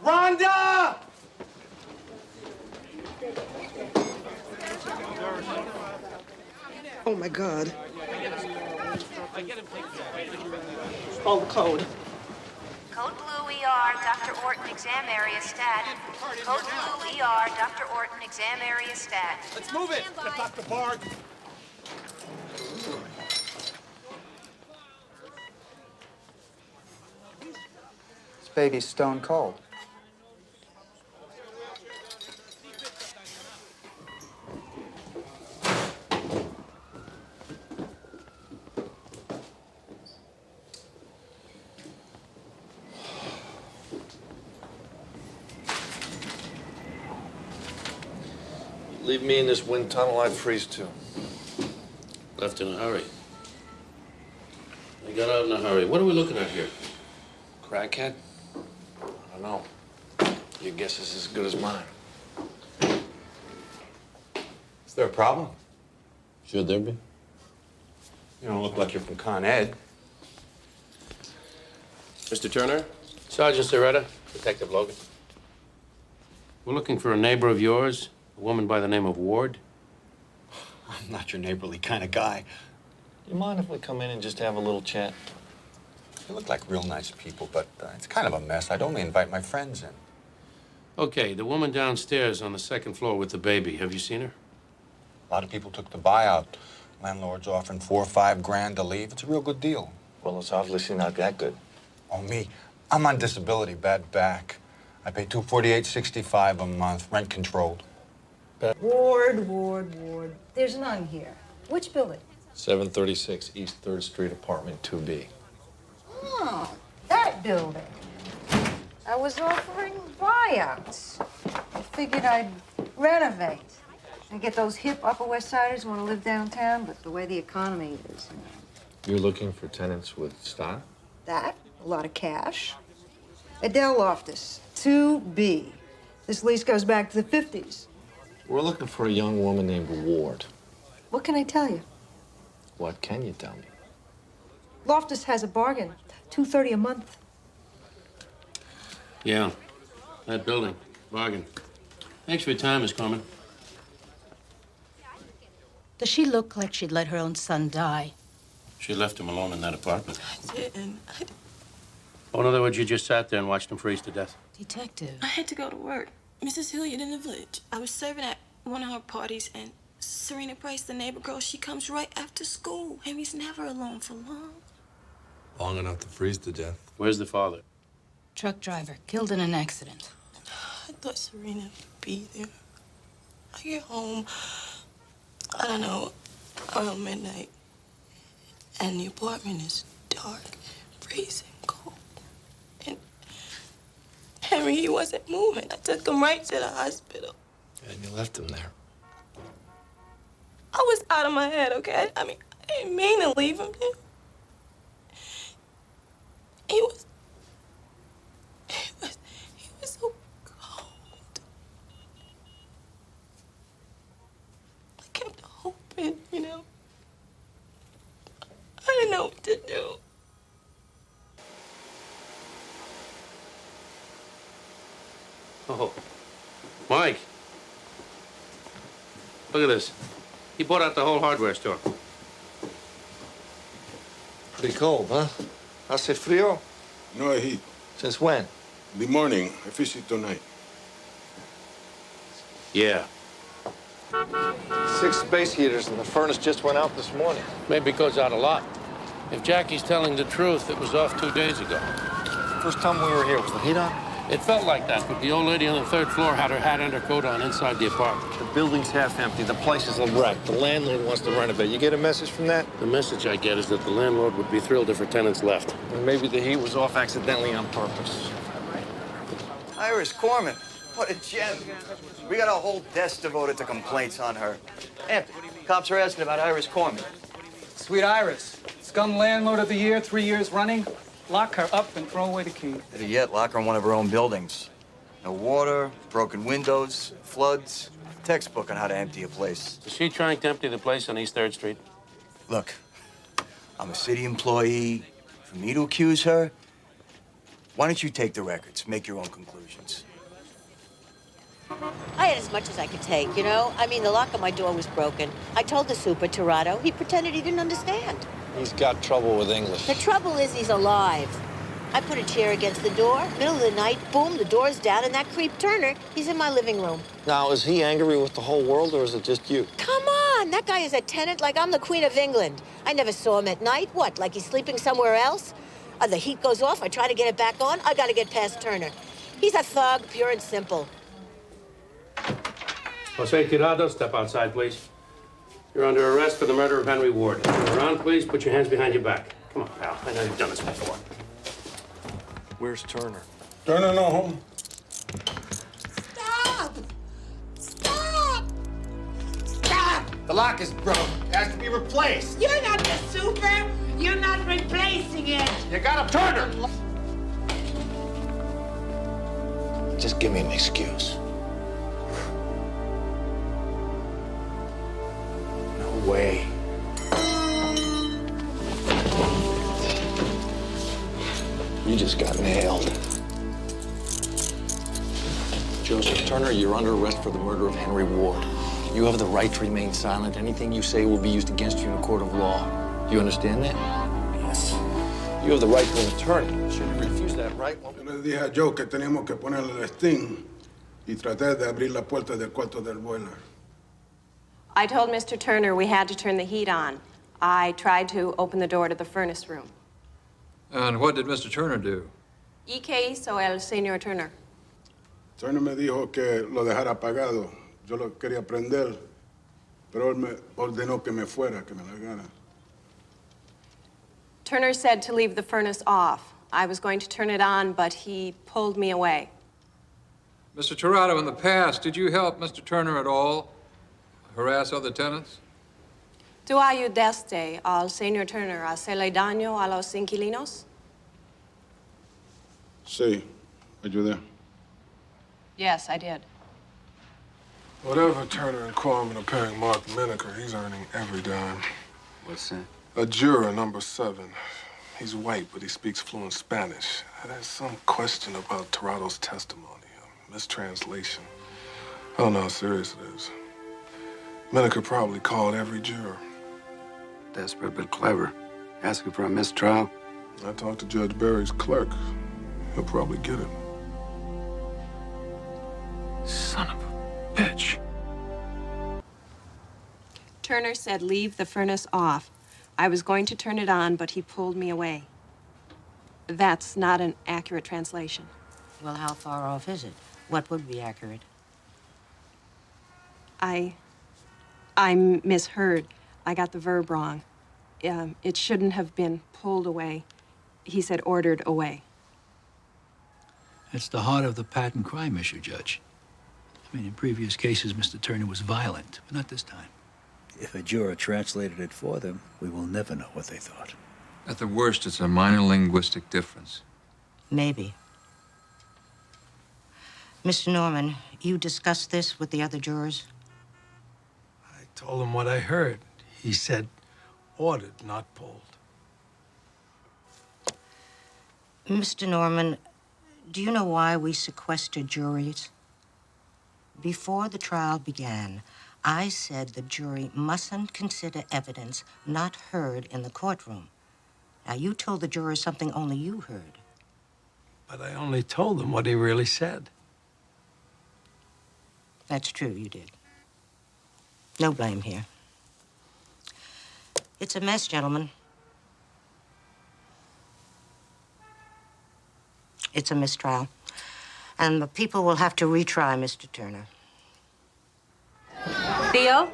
Rhonda! Oh, my God. All the code. Code Blue ER, Dr. Orton, exam area stat. Code Blue ER, Dr. Orton, exam area stat. Let's move it! Dr. Bard. This baby's stone cold. Leave me in this wind tunnel, I'd freeze too. Left in a hurry. They got out in a hurry. What are we looking at here? Crackhead? I don't know. Your guess is as good as mine. Is there a problem? Should there be? You don't look like you're from Con Ed. Mr. Turner? Sergeant Soretta, Detective Logan. We're looking for a neighbor of yours, a woman by the name of Ward. I'm not your neighborly kind of guy. You mind if we come in and just have a little chat? You look like real nice people, but it's kind of a mess. I'd only invite my friends in. Okay, the woman downstairs on the second floor with the baby. Have you seen her? A lot of people took the buyout. Landlord's offering $4 or $5 grand to leave. It's a real good deal. Well, it's obviously not that good. Oh, me. I'm on disability, bad back. I pay $248.65 a month, rent controlled. Ward. There's none here. Which building? 736 East 3rd Street, apartment 2B. Oh, that building. I was offering buyouts. I figured I'd renovate and get those hip Upper West Siders who want to live downtown, but the way the economy is, you know. You're looking for tenants with style? That, a lot of cash. Adele Loftus, 2B. This lease goes back to the 50s. We're looking for a young woman named Ward. What can I tell you? What can you tell me? Loftus has a bargain, $230 a month. Yeah, that building. Bargain. Thanks for your time, Miss Corman. Does she look like she'd let her own son die? She left him alone in that apartment. I didn't. Oh, in other words, you just sat there and watched him freeze to death? Detective. I had to go to work. Mrs. Hilliard in the village. I was serving at one of her parties, and Serena Price, the neighbor girl, she comes right after school. Henry's never alone for long. Long enough to freeze to death. Where's the father? Truck driver, killed in an accident. I thought Serena would be there. I get home, I don't know, around midnight, and the apartment is dark, freezing cold. And Henry, he wasn't moving. I took him right to the hospital. And you left him there. I was out of my head, okay? I mean, I didn't mean to leave him there. He was so cold. I kept hoping, you know. I didn't know what to do. Oh, Mike. Look at this. He bought out the whole hardware store. Pretty cold, huh? Hace frío? No heat. Since when? The morning. I fish it tonight. Yeah. 6 space heaters and the furnace just went out this morning. Maybe it goes out a lot. If Jackie's telling the truth, it was off 2 days ago. First time we were here, was the heat on? It felt like that, but the old lady on the 3rd floor had her hat and her coat on inside the apartment. The building's half empty. The place is a wreck. The landlord wants to renovate. You get a message from that? The message I get is that the landlord would be thrilled if her tenants left. And maybe the heat was off accidentally on purpose. Iris Corman, what a gem. We got a whole desk devoted to complaints on her. Anthony, cops are asking about Iris Corman. Sweet Iris, scum landlord of the year, 3 years running. Lock her up and throw away the key. Better yet, lock her in one of her own buildings. No water, broken windows, floods. Textbook on how to empty a place. Is she trying to empty the place on East 3rd Street? Look, I'm a city employee. For me to accuse her, why don't you take the records, make your own conclusions? I had as much as I could take, you know? I mean, the lock on my door was broken. I told the super, Tirado. He pretended he didn't understand. He's got trouble with English. The trouble is he's alive. I put a chair against the door, middle of the night, boom, the door's down, and that creep Turner, he's in my living room. Now, is he angry with the whole world, or is it just you? Come on, that guy is a tenant like I'm the Queen of England. I never saw him at night. What, like he's sleeping somewhere else? The heat goes off, I try to get it back on, I gotta get past Turner. He's a thug, pure and simple. Jose Tirado, step outside, please. You're under arrest for the murder of Henry Ward. Turn around, please. Put your hands behind your back. Come on, pal. I know you've done this before. Where's Turner? Turner no home. Stop! Stop! Stop! The lock is broke. It has to be replaced. You're not the super. You're not replacing it. You got him, Turner! Just give me an excuse. No way. You just got nailed. Joseph Turner, you're under arrest for the murder of Henry Ward. You have the right to remain silent. Anything you say will be used against you in a court of law. Do you understand that? Yes. You have the right to an attorney. Should you refuse that right? Yo le dije a Joe que teníamos que ponerle el sting y tratar de abrir la puerta del cuarto del boiler. I told Mr. Turner we had to turn the heat on. I tried to open the door to the furnace room. And what did Mr. Turner do? ¿Y qué hizo el señor Turner? Turner me dijo que lo dejara apagado. Yo lo quería prender, pero él me ordenó que me fuera, que me largara. Turner said to leave the furnace off. I was going to turn it on, but he pulled me away. Mr. Tirado, in the past, did you help Mr. Turner at all? Harass other tenants? ¿Tú ayudaste al señor Turner a hacerle daño a los inquilinos? Sí, ayudé. Yes, I did. Whatever Turner and Corman are paying Mark Miniker, he's earning every dime. What's that? A juror, number 7. He's white, but he speaks fluent Spanish. There's some question about Tirado's testimony, a mistranslation. I don't know how serious it is. Miniker probably called every juror. Desperate but clever. Asking for a mistrial. I talked to Judge Barry's clerk. He'll probably get it. Son of a bitch. Turner said leave the furnace off. I was going to turn it on, but he pulled me away. That's not an accurate translation. Well, how far off is it? What would be accurate? I misheard. I got the verb wrong. It shouldn't have been pulled away. He said ordered away. That's the heart of the patent crime issue, Judge. I mean, in previous cases, Mr. Turner was violent, but not this time. If a juror translated it for them, we will never know what they thought. At the worst, it's a minor linguistic difference. Maybe. Mr. Norman, you discussed this with the other jurors? I told him what I heard. He said ordered, not pulled. Mr. Norman, do you know why we sequestered juries? Before the trial began, I said the jury mustn't consider evidence not heard in the courtroom. Now, you told the jurors something only you heard. But I only told them what he really said. That's true, you did. No blame here. It's a mess, gentlemen. It's a mistrial. And the people will have to retry Mr. Turner. Theo?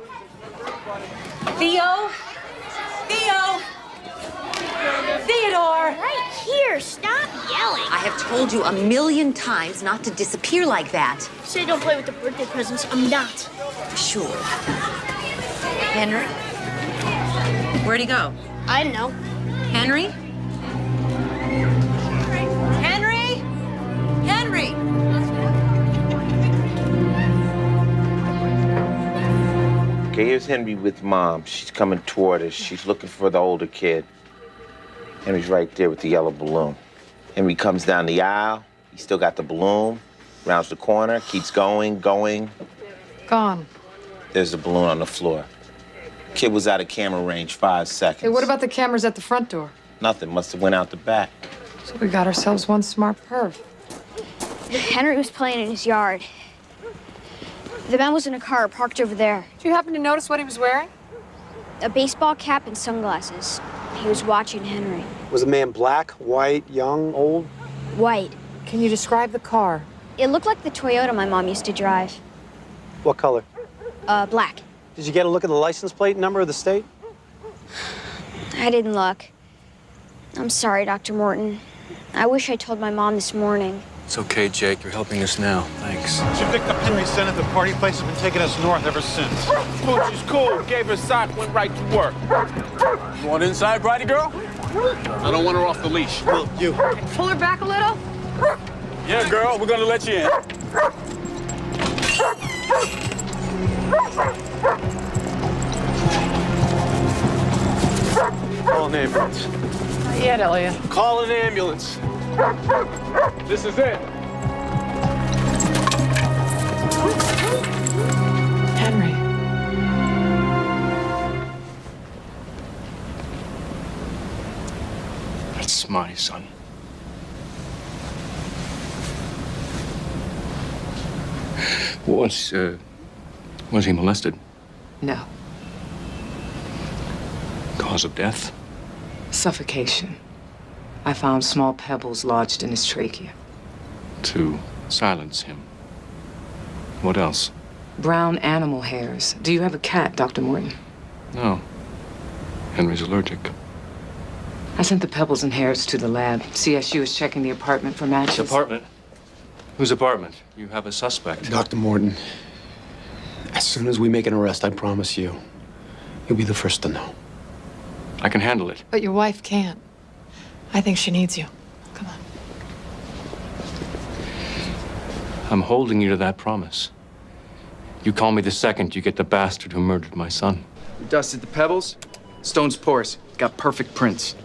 Theo? Theo? Theodore! Right here, stop yelling. I have told you a million times not to disappear like that. Say don't play with the birthday presents. I'm not. Sure. Henry? Where'd he go? I don't know. Henry? Henry? Henry! Okay, here's Henry with Mom. She's coming toward us. She's looking for the older kid. Henry's right there with the yellow balloon. Henry comes down the aisle. He's still got the balloon. Rounds the corner, keeps going. Gone. There's the balloon on the floor. Kid was out of camera range 5 seconds. Hey, what about the cameras at the front door? Nothing. Must have went out the back. So we got ourselves one smart perv. Henry was playing in his yard. The man was in a car parked over there. Did you happen to notice what he was wearing? A baseball cap and sunglasses. He was watching Henry. Was the man black, white, young, old? White. Can you describe the car? It looked like the Toyota my mom used to drive. What color? Black. Did you get a look at the license plate number of the state? I didn't look. I'm sorry, Dr. Morton. I wish I told my mom this morning. It's okay, Jake. You're helping us now. Thanks. She picked up Henry's scent at the party place, has been taking us north ever since. Poochie's cool. Gave her a sock, went right to work. You want inside, bridey girl? I don't want her off the leash. Well, you. Pull her back a little. Yeah, girl, we're gonna let you in. Call an ambulance. Not yet, Elliot. Call an ambulance. This is it. Henry. That's my son. Was he molested? No. Cause of death? Suffocation. I found small pebbles lodged in his trachea. To silence him. What else? Brown animal hairs. Do you have a cat, Dr. Morton? No. Henry's allergic. I sent the pebbles and hairs to the lab. CSU is checking the apartment for matches. Apartment? Whose apartment? You have a suspect. Dr. Morton, as soon as we make an arrest, I promise you, you'll be the first to know. I can handle it. But your wife can't. I think she needs you. Come on. I'm holding you to that promise. You call me the second you get the bastard who murdered my son. We dusted the pebbles. Stone's porous. Got perfect prints.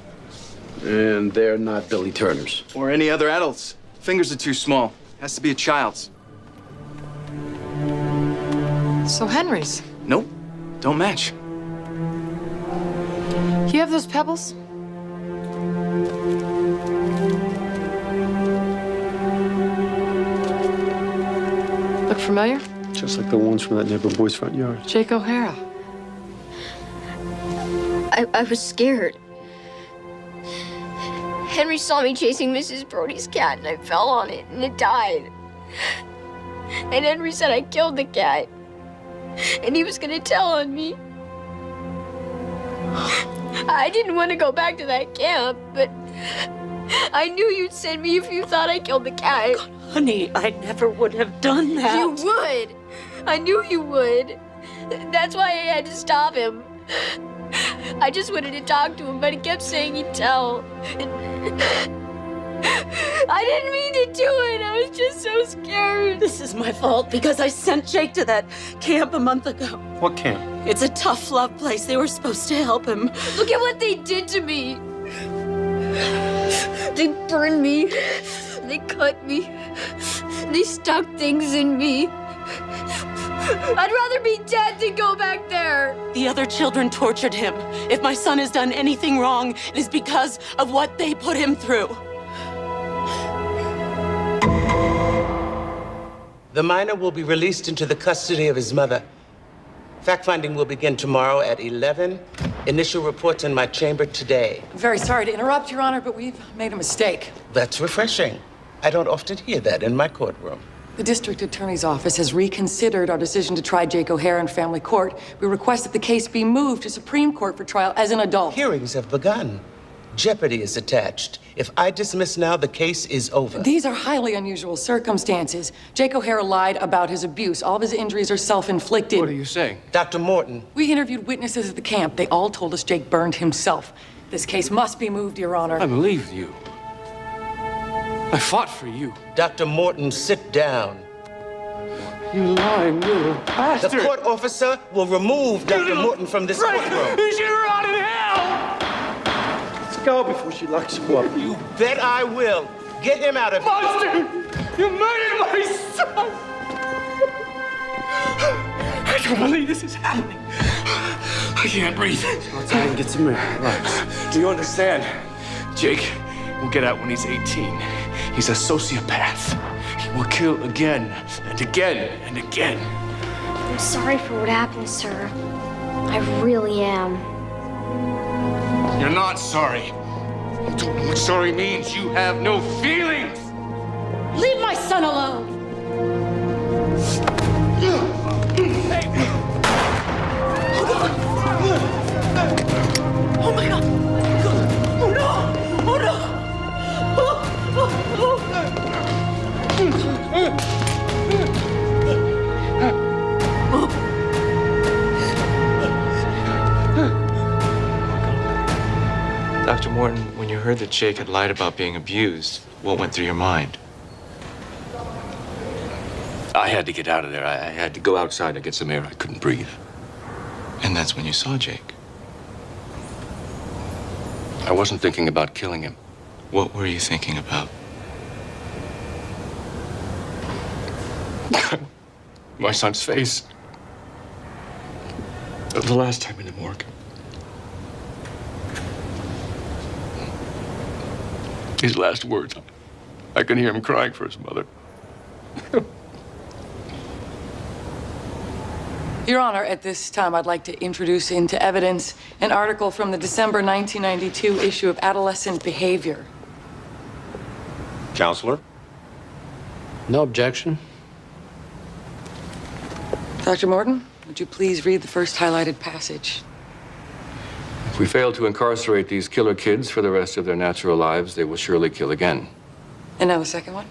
And they're not Billy Turner's. Or any other adults. Fingers are too small. Has to be a child's. So Henry's. Nope. Don't match. You have those pebbles? Look familiar? Just like the ones from that neighbor boy's front yard. Jake O'Hara. I was scared. Henry saw me chasing Mrs. Brody's cat, and I fell on it, and it died. And Henry said I killed the cat, and he was gonna tell on me. I didn't want to go back to that camp, but I knew you'd send me if you thought I killed the cat. God, honey, I never would have done that. You would. I knew you would. That's why I had to stop him. I just wanted to talk to him, but he kept saying he'd tell. I didn't mean to do it. I was just so scared. This is my fault because I sent Jake to that camp a month ago. What camp? It's a tough love place. They were supposed to help him. Look at what they did to me. They burned me. They cut me. They stuck things in me. I'd rather be dead than go back there. The other children tortured him. If my son has done anything wrong, it is because of what they put him through. The minor will be released into the custody of his mother. Fact-finding will begin tomorrow at 11. Initial reports in my chamber today. I'm very sorry to interrupt, Your Honor, but we've made a mistake. That's refreshing. I don't often hear that in my courtroom. The district attorney's office has reconsidered our decision to try Jake O'Hara in family court. We request that the case be moved to Supreme Court for trial as an adult. Hearings have begun. Jeopardy is attached. If I dismiss now, the case is over. These are highly unusual circumstances. Jake O'Hara lied about his abuse. All of his injuries are self-inflicted. What are you saying? Dr. Morton. We interviewed witnesses at the camp. They all told us Jake burned himself. This case must be moved, Your Honor. I believe you. I fought for you. Dr. Morton, sit down. You lying little bastard! The court officer will remove Dr. Morton from this courtroom. You should rot in hell! Let's go before she locks you up. You bet I will. Get him out of here. Monster! You murdered my son! I don't believe this is happening. I can't breathe. Go outside and get some air. Relax. Do you understand? Jake will get out when he's 18. He's a sociopath. He will kill again and again and again. I'm sorry for what happened, sir. I really am. You're not sorry. You don't know what sorry means. You have no feelings. Leave my son alone! Oh my God! Oh no! Oh no! Dr. Morton, when you heard that Jake had lied about being abused, what went through your mind? I had to get out of there. I had to go outside and get some air. I couldn't breathe. And that's when you saw Jake. I wasn't thinking about killing him. What were you thinking about? My son's face. The last time in the morgue. His last words. I can hear him crying for his mother. Your Honor, at this time, I'd like to introduce into evidence an article from the December 1992 issue of Adolescent Behavior. Counselor? No objection. Dr. Morton, would you please read the first highlighted passage? If we fail to incarcerate these killer kids for the rest of their natural lives, they will surely kill again. And now the second one.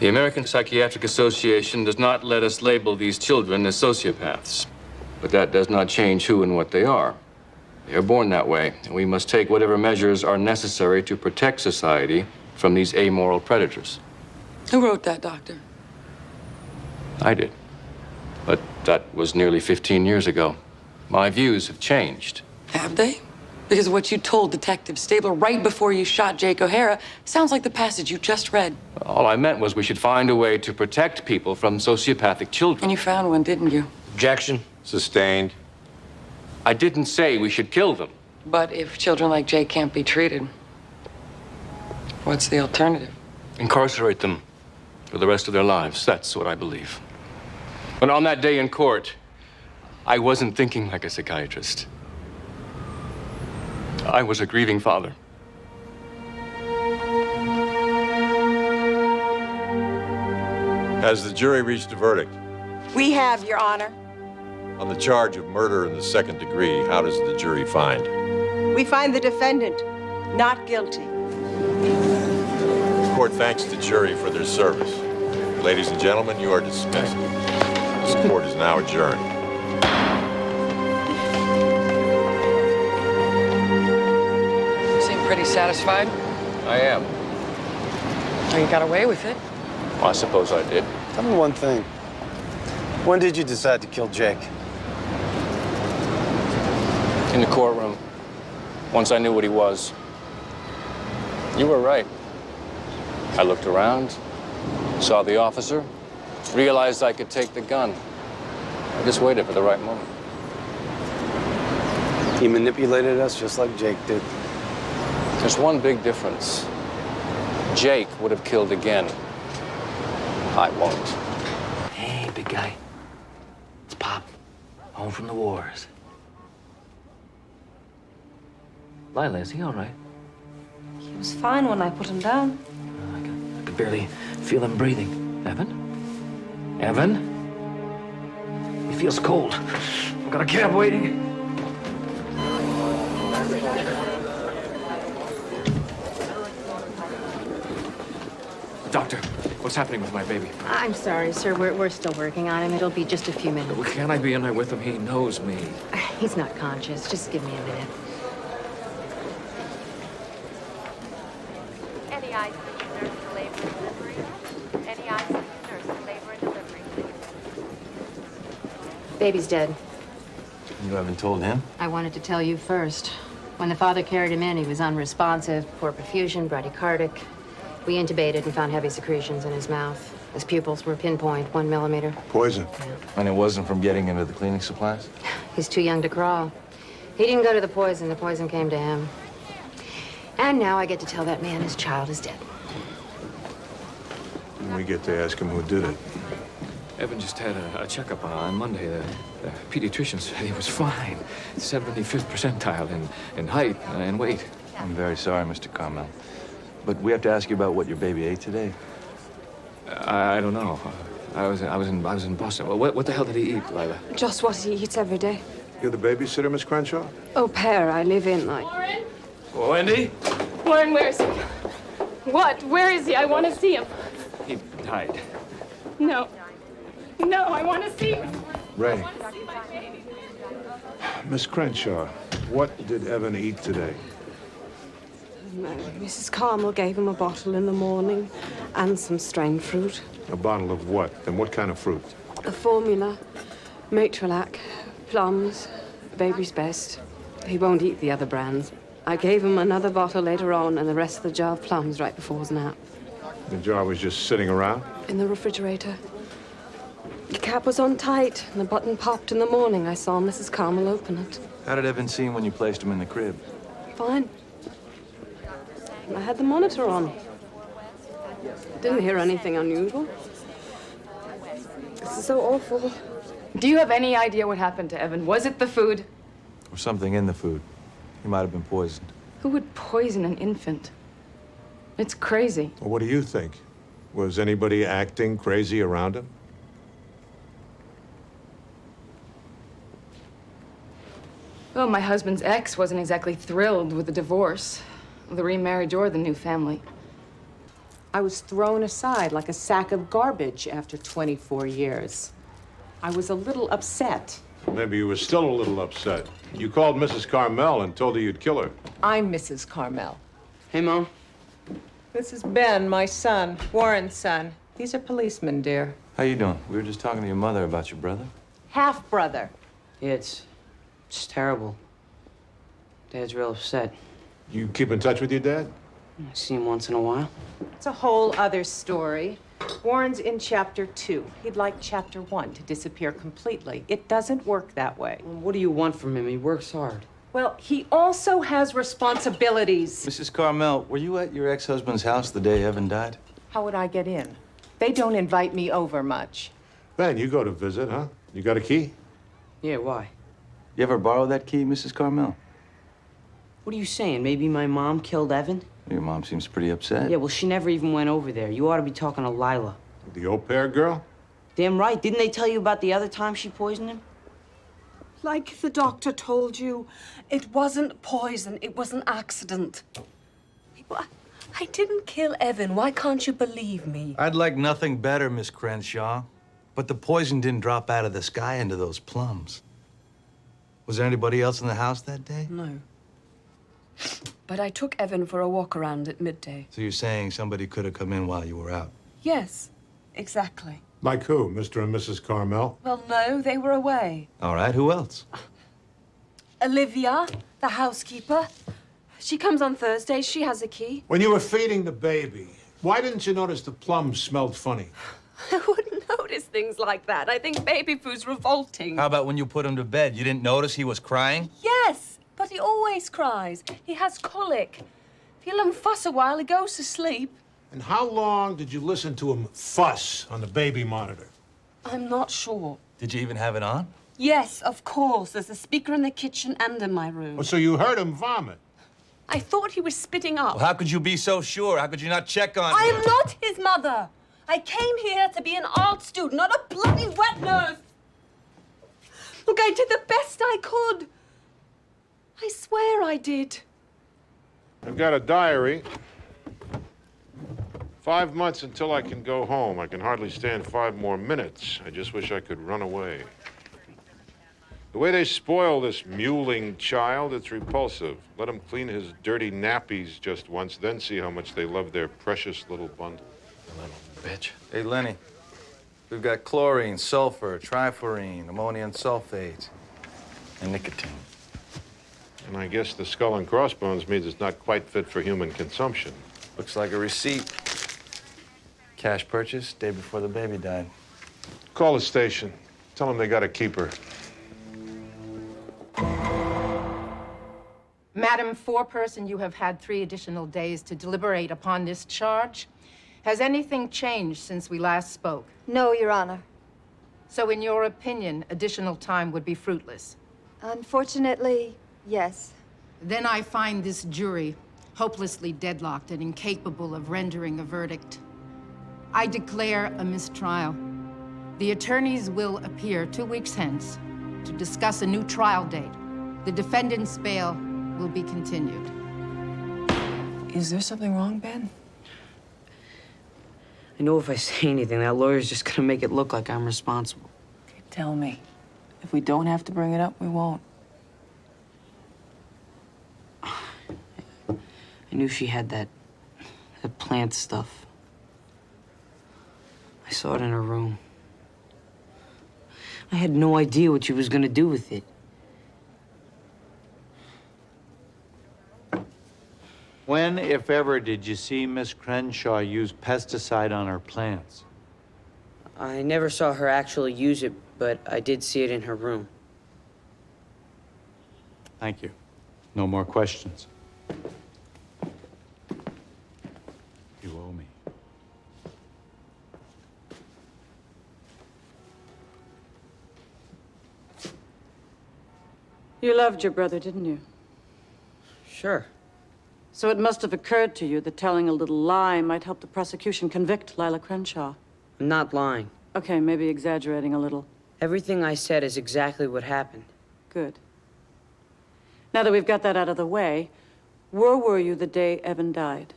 The American Psychiatric Association does not let us label these children as sociopaths. But that does not change who and what they are. They are born that way, and we must take whatever measures are necessary to protect society from these amoral predators. Who wrote that, Doctor? I did. But that was nearly 15 years ago. My views have changed. Have they? Because what you told Detective Stabler right before you shot Jake O'Hara sounds like the passage you just read. All I meant was we should find a way to protect people from sociopathic children. And you found one, didn't you? Objection. Sustained. I didn't say we should kill them. But if children like Jake can't be treated, what's the alternative? Incarcerate them for the rest of their lives. That's what I believe. But on that day in court, I wasn't thinking like a psychiatrist. I was a grieving father. Has the jury reached a verdict? We have, Your Honor. On the charge of murder in the second degree, how does the jury find? We find the defendant not guilty. The court thanks the jury for their service. Ladies and gentlemen, you are dismissed. This court is now adjourned. You seem pretty satisfied. I am. Well, you got away with it. Well, I suppose I did. Tell me one thing. When did you decide to kill Jake? In the courtroom. Once I knew what he was. You were right. I looked around, saw the officer, realized I could take the gun. I just waited for the right moment. He manipulated us just like Jake did. There's one big difference. Jake would have killed again. I won't. Hey, big guy. It's Pop. Home from the wars. Lila, is he all right? He was fine when I put him down. I could barely feel him breathing. Evan? Evan? He feels cold. I've got a cab waiting. Doctor, what's happening with my baby? I'm sorry, sir. We're still working on him. It'll be just a few minutes. Can't I be in there with him? He knows me. He's not conscious. Just give me a minute. Any ICU nurse to labor and delivery? Any ICU nurse to labor and delivery, please? Baby's dead. You haven't told him? I wanted to tell you first. When the father carried him in, he was unresponsive, poor perfusion, bradycardic. We intubated and found heavy secretions in his mouth. His pupils were pinpoint, 1 millimeter. Poison. And it wasn't from getting into the cleaning supplies? He's too young to crawl. He didn't go to the poison came to him. And now I get to tell that man his child is dead. And we get to ask him who did it. Evan just had a checkup on Monday. The pediatrician said he was fine. 75th percentile in height and weight. I'm very sorry, Mr. Carmel. But we have to ask you about what your baby ate today. I don't know. I was in Boston. What the hell did he eat, Lila? Just what he eats every day. You're the babysitter, Miss Crenshaw? Au pair, I live in, like... Warren? Wendy? Warren, where is he? What? Where is he? I want to see him. He died. No. No, I want to see him. Ray. I want to see my baby. Miss Crenshaw, what did Evan eat today? Mrs. Carmel gave him a bottle in the morning and some strained fruit. A bottle of what? And what kind of fruit? A formula, Matrolac, plums, baby's best. He won't eat the other brands. I gave him another bottle later on and the rest of the jar of plums right before his nap. The jar was just sitting around? In the refrigerator. The cap was on tight and the button popped in the morning. I saw Mrs. Carmel open it. How did Evan seem when you placed him in the crib? Fine. I had the monitor on. Didn't hear anything unusual. This is so awful. Do you have any idea what happened to Evan? Was it the food? Or something in the food? He might have been poisoned. Who would poison an infant? It's crazy. Well, what do you think? Was anybody acting crazy around him? Well, my husband's ex wasn't exactly thrilled with the divorce, the remarriage, or the new family. I was thrown aside like a sack of garbage after 24 years. I was a little upset. Maybe you were still a little upset. You called Mrs. Carmel and told her you'd kill her. I'm Mrs. Carmel. Hey, Mom. This is Ben, my son, Warren's son. These are policemen, dear. How you doing? We were just talking to your mother about your brother. Half-brother. Yeah, it's terrible. Dad's real upset. You keep in touch with your dad? I see him once in a while. It's a whole other story. Warren's in Chapter 2. He'd like Chapter 1 to disappear completely. It doesn't work that way. Well, what do you want from him? He works hard. Well, he also has responsibilities. Mrs. Carmel, were you at your ex-husband's house the day Evan died? How would I get in? They don't invite me over much. Ben, you go to visit, huh? You got a key? Yeah, why? You ever borrow that key, Mrs. Carmel? What are you saying? Maybe my mom killed Evan? Your mom seems pretty upset. Yeah, well, she never even went over there. You ought to be talking to Lila. The au pair girl? Damn right. Didn't they tell you about the other time she poisoned him? Like the doctor told you, it wasn't poison, it was an accident. I didn't kill Evan. Why can't you believe me? I'd like nothing better, Miss Crenshaw. But the poison didn't drop out of the sky into those plums. Was there anybody else in the house that day? No. But I took Evan for a walk around at midday. So you're saying somebody could have come in while you were out? Yes, exactly. Like who, Mr. and Mrs. Carmel? Well, no, they were away. All right, who else? Olivia, the housekeeper. She comes on Thursdays. She has a key. When you were feeding the baby, why didn't you notice the plums smelled funny? I wouldn't notice things like that. I think baby food's revolting. How about when you put him to bed? You didn't notice he was crying? Yes, but he always cries. He has colic. If you let him fuss a while, he goes to sleep. And how long did you listen to him fuss on the baby monitor? I'm not sure. Did you even have it on? Yes, of course. There's a speaker in the kitchen and in my room. Oh, so you heard him vomit? I thought he was spitting up. Well, how could you be so sure? How could you not check on I him? am not his mother. I came here to be an art student, not a bloody wet nurse. Look, I did the best I could. I swear I did. I've got a diary. 5 months until I can go home. I can hardly stand 5 more minutes. I just wish I could run away. The way they spoil this mewling child, it's repulsive. Let him clean his dirty nappies just once, then see how much they love their precious little bundle. Little bitch. Hey, Lenny. We've got chlorine, sulfur, trifluorine, ammonium sulfate, and nicotine. And I guess the skull and crossbones means it's not quite fit for human consumption. Looks like a receipt. Cash purchase, day before the baby died. Call the station. Tell them they got a keeper. Madam Foreperson, you have had 3 additional days to deliberate upon this charge. Has anything changed since we last spoke? No, Your Honor. So in your opinion, additional time would be fruitless? Unfortunately, yes. Then I find this jury hopelessly deadlocked and incapable of rendering a verdict. I declare a mistrial. The attorneys will appear 2 weeks hence to discuss a new trial date. The defendant's bail will be continued. Is there something wrong, Ben? I know if I say anything, that lawyer's just gonna make it look like I'm responsible. Okay, tell me. If we don't have to bring it up, we won't. I knew she had that plant stuff. I saw it in her room. I had no idea what she was gonna do with it. When, if ever, did you see Miss Crenshaw use pesticide on her plants? I never saw her actually use it, but I did see it in her room. Thank you. No more questions. You owe me. You loved your brother, didn't you? Sure. So it must have occurred to you that telling a little lie might help the prosecution convict Lila Crenshaw. I'm not lying. Okay, maybe exaggerating a little. Everything I said is exactly what happened. Good. Now that we've got that out of the way, where were you the day Evan died?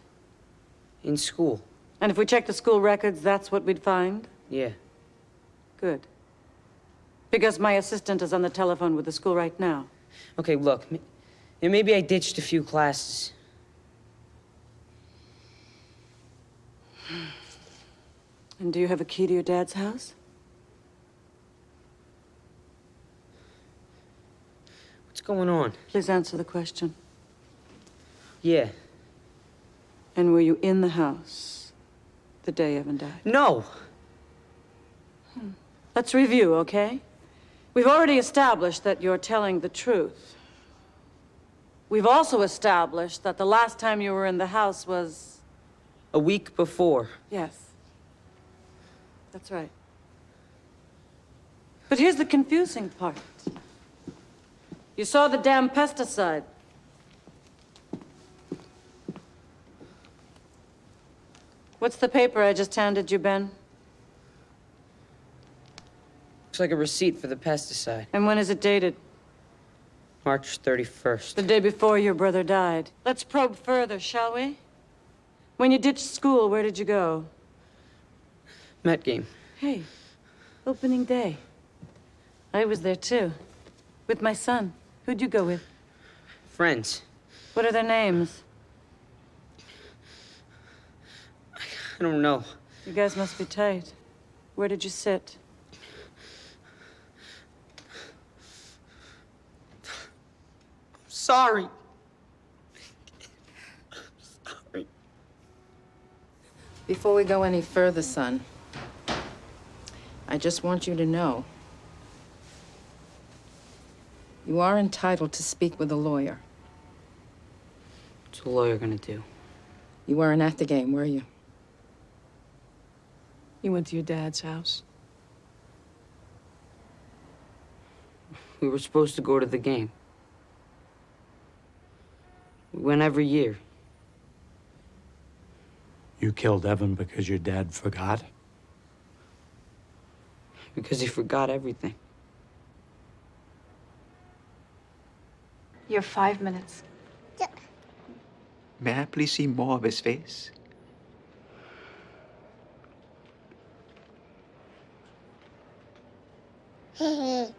In school. And if we check the school records, that's what we'd find? Yeah. Good. Because my assistant is on the telephone with the school right now. Okay, look. Maybe I ditched a few classes. And do you have a key to your dad's house? What's going on? Please answer the question. Yeah. And were you in the house the day Evan died? No. Let's review, okay? We've already established that you're telling the truth. We've also established that the last time you were in the house was... A week before. Yes. That's right. But here's the confusing part. You saw the damn pesticide. What's the paper I just handed you, Ben? Looks like a receipt for the pesticide. And when is it dated? March 31st. The day before your brother died. Let's probe further, shall we? When you ditched school, where did you go? Met game. Hey, opening day. I was there too. With my son. Who'd you go with? Friends. What are their names? I don't know. You guys must be tight. Where did you sit? Sorry. Sorry. Before we go any further, son, I just want you to know you are entitled to speak with a lawyer. What's a lawyer gonna do? You weren't at the game, were you? You went to your dad's house. We were supposed to go to the game. We went every year. You killed Evan because your dad forgot? Because he forgot everything. You're 5 minutes. May I please see more of his face? Is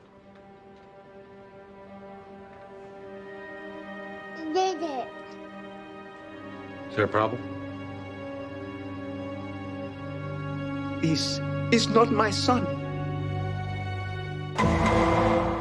there a problem? Please, is not my son.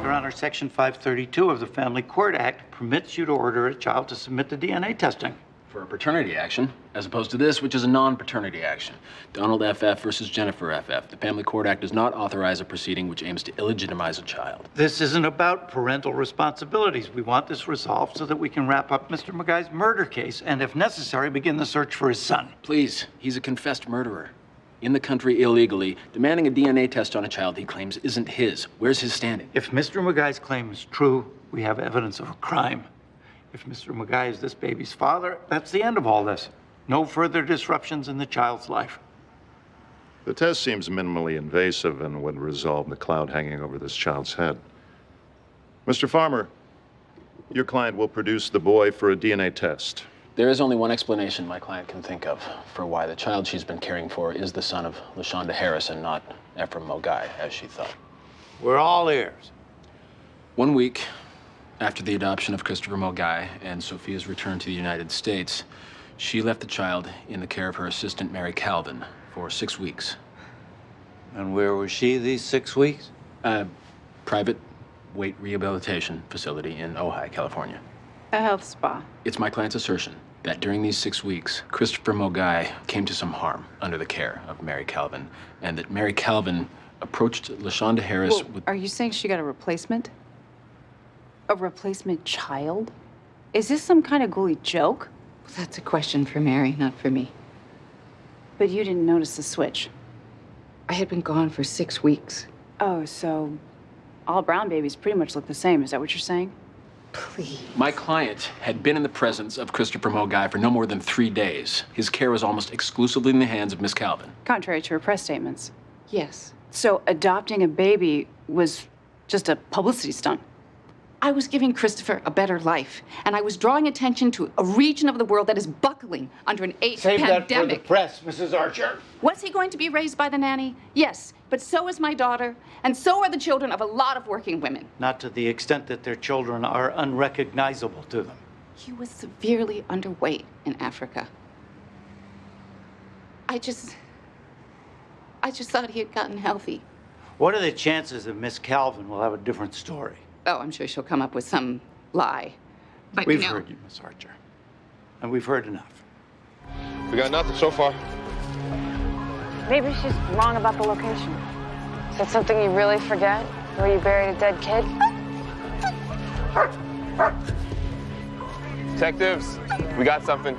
Your Honor, Section 532 of the Family Court Act permits you to order a child to submit to DNA testing. For a paternity action, as opposed to this, which is a non-paternity action. Donald FF versus Jennifer FF. The Family Court Act does not authorize a proceeding which aims to illegitimize a child. This isn't about parental responsibilities. We want this resolved so that we can wrap up Mr. McGuy's murder case and, if necessary, begin the search for his son. Please, he's a confessed murderer. In the country illegally, demanding a DNA test on a child he claims isn't his. Where's his standing? If Mr. McGuy's claim is true, we have evidence of a crime. If Mr. McGuy is this baby's father, that's the end of all this. No further disruptions in the child's life. The test seems minimally invasive and would resolve the cloud hanging over this child's head. Mr. Farmer, your client will produce the boy for a DNA test. There is only one explanation my client can think of for why the child she's been caring for is the son of LaShonda Harris and not Ephraim Mogai, as she thought. We're all ears. 1 week after the adoption of Christopher Mogai and Sophia's return to the United States, she left the child in the care of her assistant, Mary Calvin, for 6 weeks. And where was she these 6 weeks? Private weight rehabilitation facility in Ojai, California. A health spa. It's my client's assertion that during these 6 weeks, Christopher Mogai came to some harm under the care of Mary Calvin, and that Mary Calvin approached LaShonda Harris with... Are you saying she got a replacement? A replacement child? Is this some kind of ghoulie joke? Well, that's a question for Mary, not for me. But you didn't notice the switch. I had been gone for 6 weeks. Oh, so all brown babies pretty much look the same. Is that what you're saying? Please. My client had been in the presence of Christopher Mogai for no more than 3 days. His care was almost exclusively in the hands of Miss Calvin. Contrary to her press statements. Yes. So adopting a baby was just a publicity stunt. I was giving Christopher a better life, and I was drawing attention to a region of the world that is buckling under an AIDS pandemic. Save that for the press, Mrs. Archer. Was he going to be raised by the nanny? Yes, but so is my daughter, and so are the children of a lot of working women. Not to the extent that their children are unrecognizable to them. He was severely underweight in Africa. I just thought he had gotten healthy. What are the chances that Miss Calvin will have a different story? Oh, I'm sure she'll come up with some lie. But We've heard you, Miss Archer. And we've heard enough. We got nothing so far. Maybe she's wrong about the location. Is that something you really forget? Where you buried a dead kid? Detectives, we got something.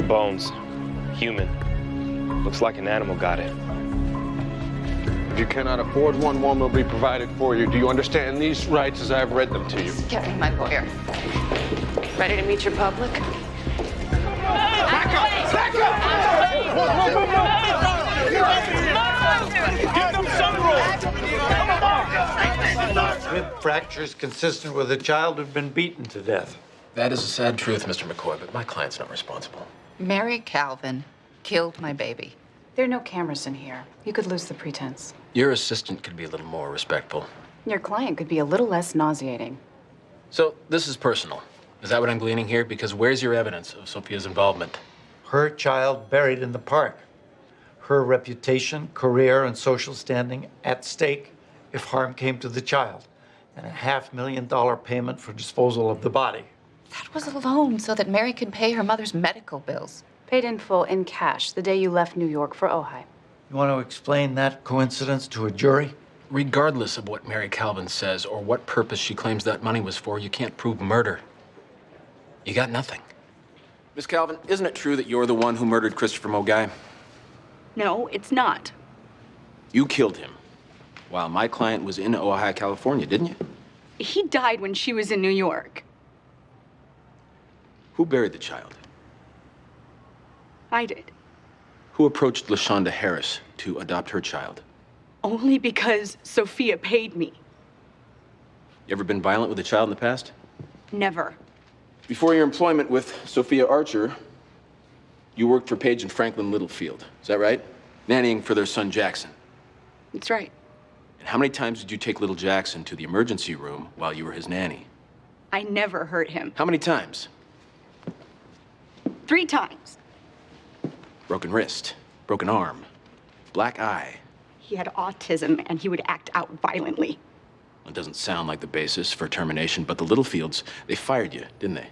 Bones. Human. Looks like an animal got it. If you cannot afford one will be provided for you. Do you understand these rights as I've read them to you? Get me my lawyer. Ready to meet your public? Back up! Back up! Give them some room! Rib fractures consistent with a child who'd been beaten to death. That is a sad truth, Mr. McCoy, but my client's not responsible. Mary Calvin killed my baby. There are no cameras in here. You could lose the pretense. Your assistant could be a little more respectful. Your client could be a little less nauseating. So, this is personal. Is that what I'm gleaning here? Because where's your evidence of Sophia's involvement? Her child buried in the park. Her reputation, career, and social standing at stake if harm came to the child. And a $500,000 payment for disposal of the body. That was a loan so that Mary could pay her mother's medical bills. Paid in full in cash the day you left New York for Ojai. You want to explain that coincidence to a jury? Regardless of what Mary Calvin says or what purpose she claims that money was for, you can't prove murder. You got nothing. Miss Calvin, isn't it true that you're the one who murdered Christopher Mogai? No, it's not. You killed him while my client was in Ojai, California, didn't you? He died when she was in New York. Who buried the child? I did. Who approached LaShonda Harris to adopt her child? Only because Sophia paid me. You ever been violent with a child in the past? Never. Before your employment with Sophia Archer, you worked for Paige and Franklin Littlefield. Is that right? Nannying for their son Jackson. That's right. And how many times did you take little Jackson to the emergency room while you were his nanny? I never hurt him. How many times? 3 times. Broken wrist, broken arm, black eye. He had autism, and he would act out violently. It doesn't sound like the basis for termination, but the Littlefields, they fired you, didn't they?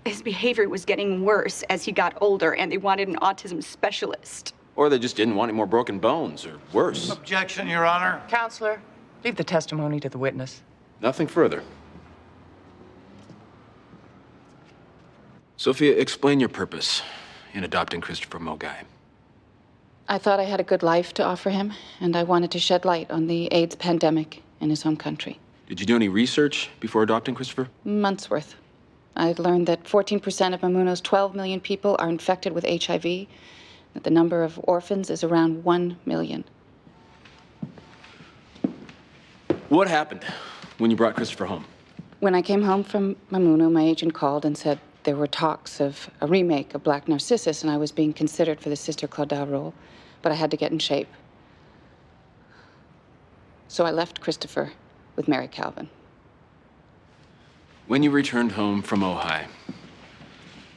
His behavior was getting worse as he got older, and they wanted an autism specialist. Or they just didn't want any more broken bones, or worse. Objection, Your Honor. Counselor, leave the testimony to the witness. Nothing further. Sophia, explain your purpose in adopting Christopher Mogai. I thought I had a good life to offer him, and I wanted to shed light on the AIDS pandemic in his home country. Did you do any research before adopting Christopher? Months worth. I'd learned that 14% of Mamuno's 12 million people are infected with HIV, that the number of orphans is around 1 million. What happened when you brought Christopher home? When I came home from Mamuno, my agent called and said there were talks of a remake of Black Narcissus, and I was being considered for the Sister Claudel role, but I had to get in shape. So I left Christopher with Mary Calvin. When you returned home from Ojai,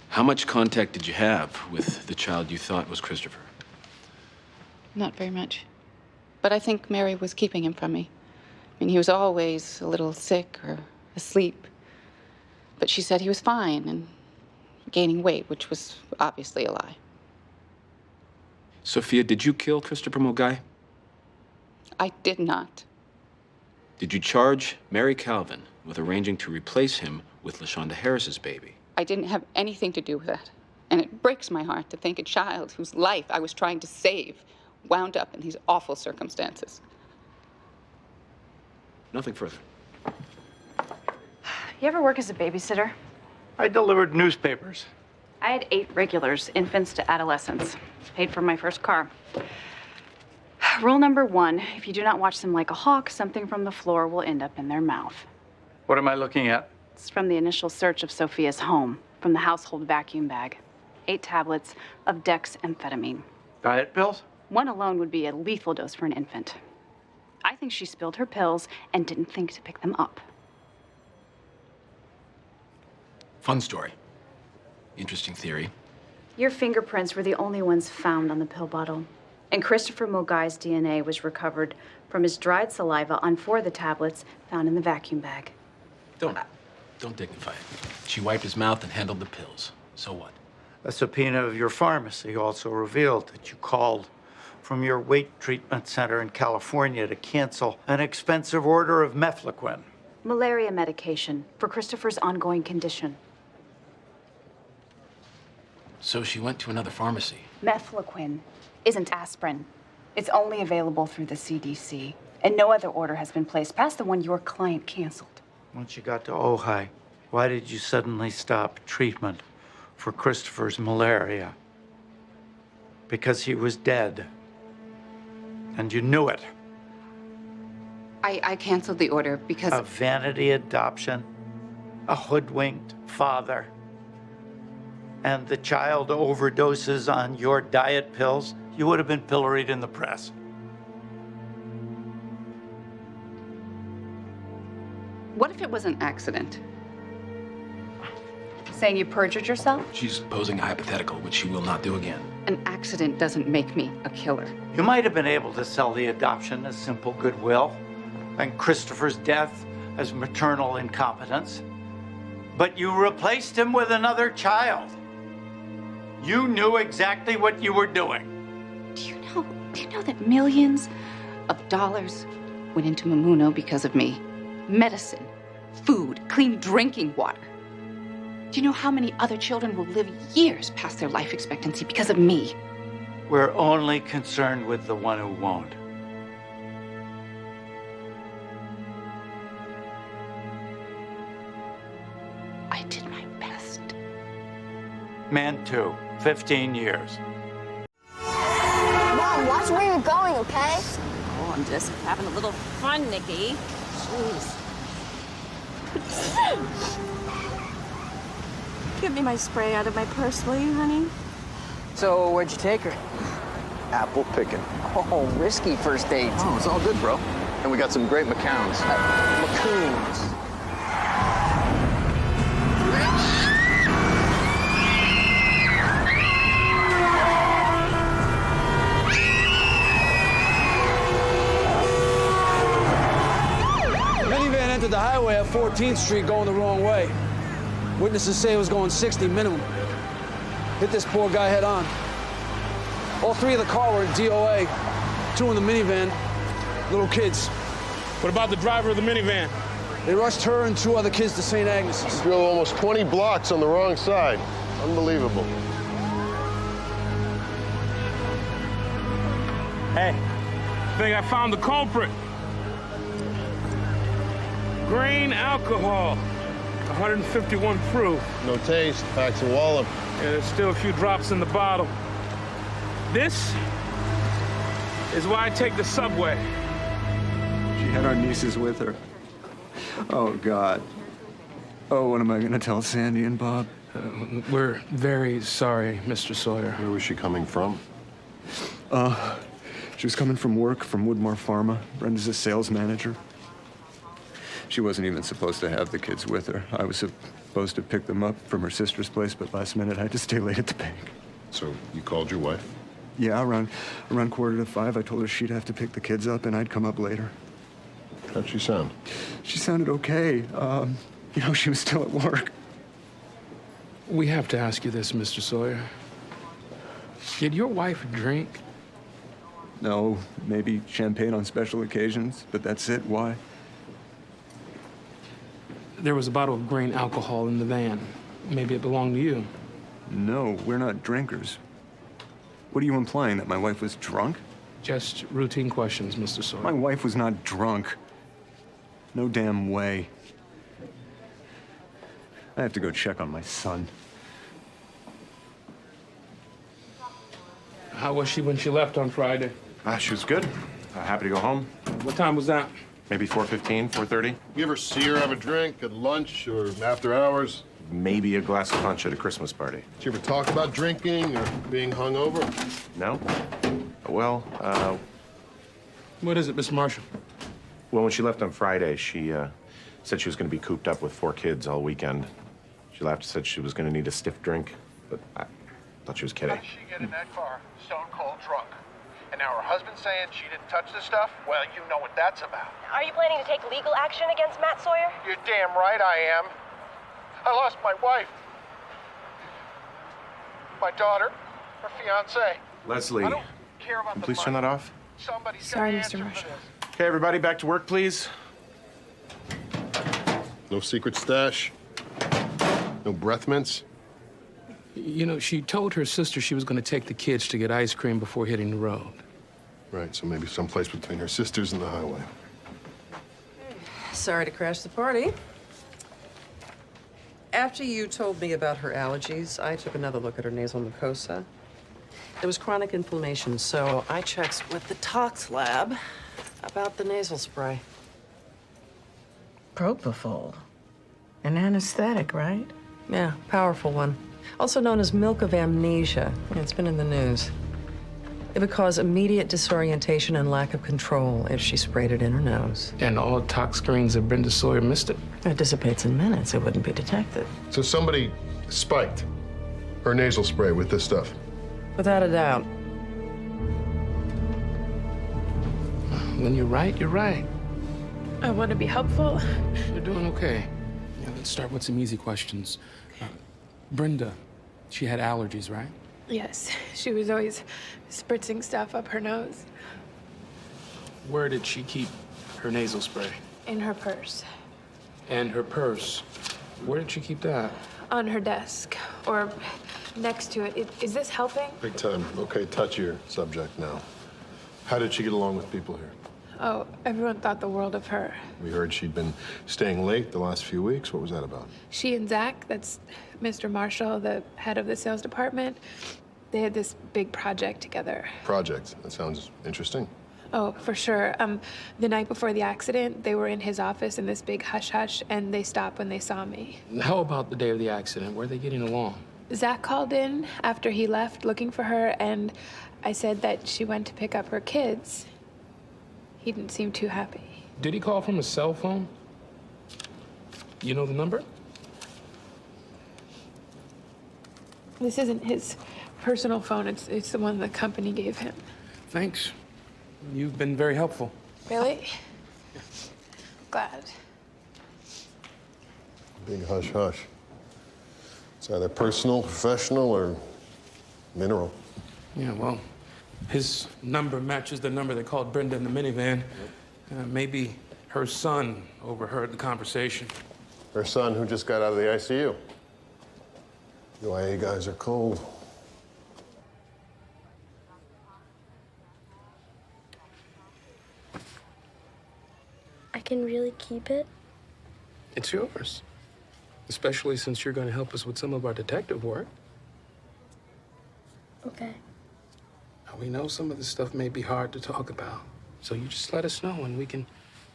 how much contact did you have with the child you thought was Christopher? Not very much. But I think Mary was keeping him from me. I mean, he was always a little sick or asleep. But she said he was fine and gaining weight, which was obviously a lie. Sophia, did you kill Christopher Mogai? I did not. Did you charge Mary Calvin with arranging to replace him with LaShonda Harris's baby? I didn't have anything to do with that. And it breaks my heart to think a child whose life I was trying to save wound up in these awful circumstances. Nothing further. You ever work as a babysitter? I delivered newspapers. I had 8 regulars, infants to adolescents. Paid for my first car. Rule number 1, if you do not watch them like a hawk, something from the floor will end up in their mouth. What am I looking at? It's from the initial search of Sophia's home, from the household vacuum bag. 8 tablets of dexamphetamine. Diet pills? 1 alone would be a lethal dose for an infant. I think she spilled her pills and didn't think to pick them up. Fun story. Interesting theory. Your fingerprints were the only ones found on the pill bottle. And Christopher Mogai's DNA was recovered from his dried saliva on 4 of the tablets found in the vacuum bag. Don't dignify it. She wiped his mouth and handled the pills. So what? A subpoena of your pharmacy also revealed that you called from your weight treatment center in California to cancel an expensive order of mefloquine. Malaria medication for Christopher's ongoing condition. So she went to another pharmacy. Mefloquine isn't aspirin. It's only available through the CDC. And no other order has been placed past the one your client canceled. Once you got to Ojai, why did you suddenly stop treatment for Christopher's malaria? Because he was dead. And you knew it. I canceled the order because a vanity adoption, a hoodwinked father, and the child overdoses on your diet pills, you would have been pilloried in the press. What if it was an accident? Saying you perjured yourself? She's posing a hypothetical, which she will not do again. An accident doesn't make me a killer. You might have been able to sell the adoption as simple goodwill and Christopher's death as maternal incompetence, but you replaced him with another child. You knew exactly what you were doing. Do you know that millions of dollars went into Mamuno because of me? Medicine, food, clean drinking water. Do you know how many other children will live years past their life expectancy because of me? We're only concerned with the one who won't. I did my best. Man too, 15 years. Mom, watch where you're going, okay? Oh, I'm just having a little fun, Nikki. Jeez. Give me my spray out of my purse, will you, honey? So, where'd you take her? Apple picking. Oh, risky first date. Oh, it's all good, bro. And we got some great McCowns. Macoons. 14th Street going the wrong way. Witnesses say it was going 60 minimum. Hit this poor guy head on. All three of the car were in DOA. 2 in the minivan, little kids. What about the driver of the minivan? They rushed her and 2 other kids to St. Agnes's. Drove almost 20 blocks on the wrong side. Unbelievable. Hey, I think I found the culprit. Grain alcohol, 151 proof. No taste, packs a wallop. Yeah, there's still a few drops in the bottle. This is why I take the subway. She had our nieces with her. Oh, God. Oh, what am I gonna tell Sandy and Bob? We're very sorry, Mr. Sawyer. Where was she coming from? She was coming from work from Woodmore Pharma. Brenda's a sales manager. She wasn't even supposed to have the kids with her. I was supposed to pick them up from her sister's place, but last minute I had to stay late at the bank. So you called your wife? Yeah, around 4:45, I told her she'd have to pick the kids up and I'd come up later. How'd she sound? She sounded okay. You know, she was still at work. We have to ask you this, Mr. Sawyer. Did your wife drink? No, maybe champagne on special occasions, but that's it. Why? There was a bottle of grain alcohol in the van. Maybe it belonged to you. No, we're not drinkers. What are you implying, that my wife was drunk? Just routine questions, Mr. Sawyer. My wife was not drunk. No damn way. I have to go check on my son. How was she when she left on Friday? She was good. Happy to go home. What time was that? Maybe 4:15, 4:30. You ever see her have a drink at lunch or after hours? Maybe a glass of punch at a Christmas party. Did you ever talk about drinking or being hungover? No? Well, What is it, Miss Marshall? well, when she left on Friday, she said she was going to be cooped up with 4 kids all weekend. She laughed and said she was going to need a stiff drink, but I thought she was kidding. How did she get in that car, stone cold drunk? And now her husband's saying she didn't touch the stuff? Well, you know what that's about. Are you planning to take legal action against Matt Sawyer? You're damn right I am. I lost my wife, my daughter, her fiance. Leslie, I don't care about can you the please turn money. that off? Somebody's Sorry, gotta Mr. answer for Marshall. this. Okay, everybody, back to work, please. No secret stash? No breath mints? You know, she told her sister she was going to take the kids to get ice cream before hitting the road. Right, so maybe someplace between her sisters and the highway. Sorry to crash the party. After you told me about her allergies, I took another look at her nasal mucosa. There was chronic inflammation, so I checked with the tox lab about the nasal spray. Propofol. An anesthetic, right? Yeah, powerful one. Also known as milk of amnesia. It's been in the news. It would cause immediate disorientation and lack of control if she sprayed it in her nose. And all tox screens of Brenda Sawyer missed it. It dissipates in minutes. It wouldn't be detected. So somebody spiked her nasal spray with this stuff? Without a doubt. When you're right, you're right. I want to be helpful. You're doing okay. Yeah, let's start with some easy questions. Brenda, she had allergies, right? Yes, she was always spritzing stuff up her nose. Where did she keep her nasal spray? In her purse. And her purse. Where did she keep that? On her desk. Or next to it. Is this helping? Big time. Okay, touchier subject now. How did she get along with people here? Oh, everyone thought the world of her. We heard she'd been staying late the last few weeks. What was that about? She and Zach, that's Mr. Marshall, the head of the sales department, they had this big project together. Project. That sounds interesting. Oh, for sure. The night before the accident, they were in his office in this big hush-hush, and they stopped when they saw me. How about the day of the accident? Were they getting along? Zach called in after he left looking for her, and I said that she went to pick up her kids. He didn't seem too happy. Did he call from a cell phone? You know the number? This isn't his personal phone. It's the one the company gave him. Thanks. You've been very helpful. Really? Glad. Big hush-hush. It's either personal, professional, or mineral. Yeah, well, his number matches the number they called Brenda in the minivan. Maybe her son overheard the conversation. Her son, who just got out of the ICU. You IA guys are cold. I can really keep it? It's yours. Especially since you're going to help us with some of our detective work. Okay. Now, we know some of this stuff may be hard to talk about, so you just let us know and we can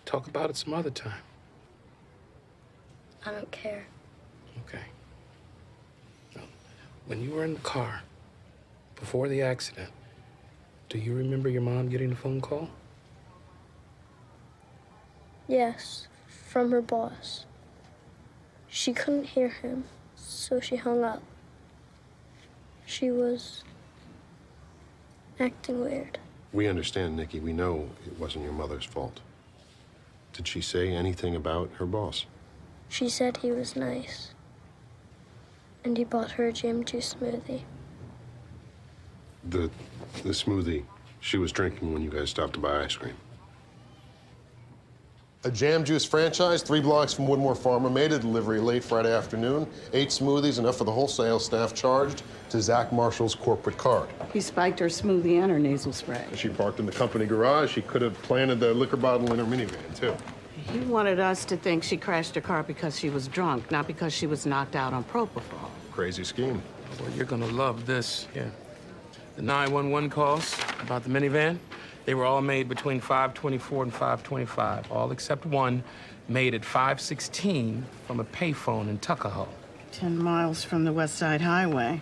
talk about it some other time. I don't care. Okay. Now, when you were in the car, before the accident, do you remember your mom getting a phone call? Yes, from her boss. She couldn't hear him, so she hung up. She was acting weird. We understand, Nikki. We know it wasn't your mother's fault. Did she say anything about her boss? She said he was nice. And he bought her a jam juice smoothie. The smoothie she was drinking when you guys stopped to buy ice cream. A jam juice franchise, 3 blocks from Woodmore Farmer, made a delivery late Friday afternoon. 8 smoothies, enough for the wholesale staff, charged to Zach Marshall's corporate card. He spiked her smoothie and her nasal spray. She parked in the company garage. She could have planted the liquor bottle in her minivan, too. He wanted us to think she crashed her car because she was drunk, not because she was knocked out on propofol. Crazy scheme. Well, you're gonna love this. Yeah. The 911 calls about the minivan, they were all made between 5:24 and 5:25, all except one made at 5:16 from a payphone in Tuckahoe. 10 miles from the West Side Highway.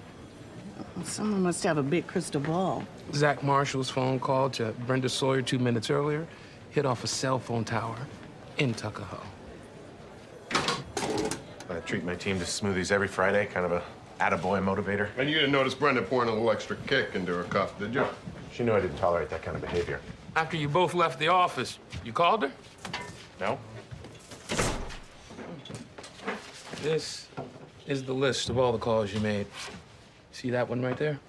Someone must have a big crystal ball. Zach Marshall's phone call to Brenda Sawyer 2 minutes earlier hit off a cell phone tower in Tuckahoe. I treat my team to smoothies every Friday, kind of a attaboy motivator. And you didn't notice Brenda pouring a little extra kick into her cup, did you? She knew I didn't tolerate that kind of behavior. After you both left the office, you called her? No? This is the list of all the calls you made. See that one right there?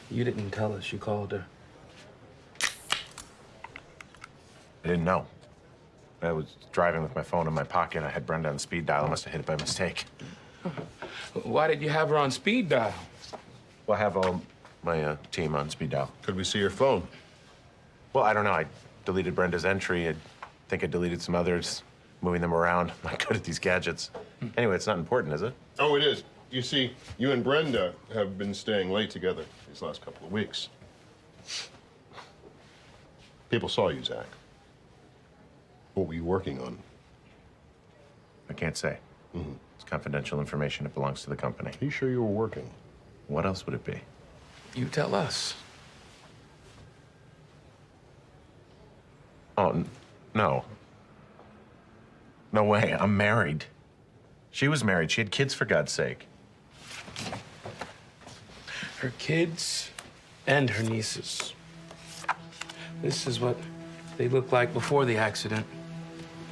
You didn't tell us you called her. I didn't know. I was driving with my phone in my pocket. I had Brenda on speed dial. I must have hit it by mistake. Why did you have her on speed dial? Well, I have all my team on speed dial. Could we see your phone? Well, I don't know. I deleted Brenda's entry. I think I deleted some others, moving them around. I'm not good at these gadgets. Anyway, it's not important, is it? Oh, it is. You see, you and Brenda have been staying late together these last couple of weeks. People saw you, Zach. What were you working on? I can't say. It's confidential information. It belongs to the company. Are you sure you were working? What else would it be? You tell us. Oh, no. No way. I'm married. She was married. She had kids, for God's sake. Her kids and her nieces. This is what they looked like before the accident.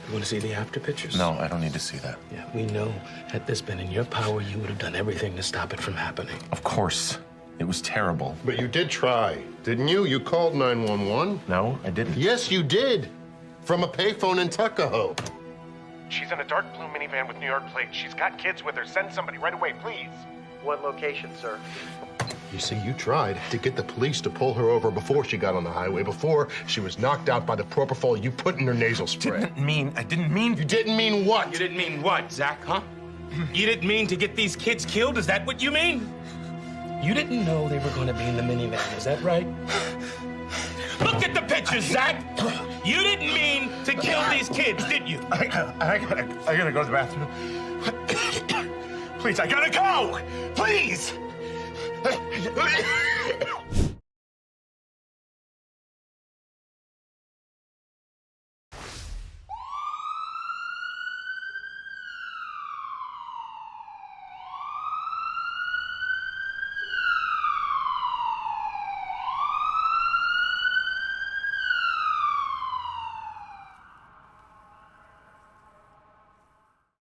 You want to see the after pictures? No, I don't need to see that. Yeah, we know had this been in your power, you would have done everything to stop it from happening. Of course. It was terrible. But you did try, didn't you? You called 911. No, I didn't. Yes, you did. From a payphone in Tuckahoe. She's in a dark blue minivan with New York plates. She's got kids with her. Send somebody right away, please. One location, sir. You see, you tried to get the police to pull her over before she got on the highway, before she was knocked out by the propofol you put in her nasal spray. I didn't mean... You didn't mean what? You didn't mean what, Zach, huh? You didn't mean to get these kids killed? Is that what you mean? You didn't know they were going to be in the minivan, is that right? Look at the pictures, Zach! You didn't mean to kill these kids, did you? I gotta go to the bathroom. Please, I gotta go! Please!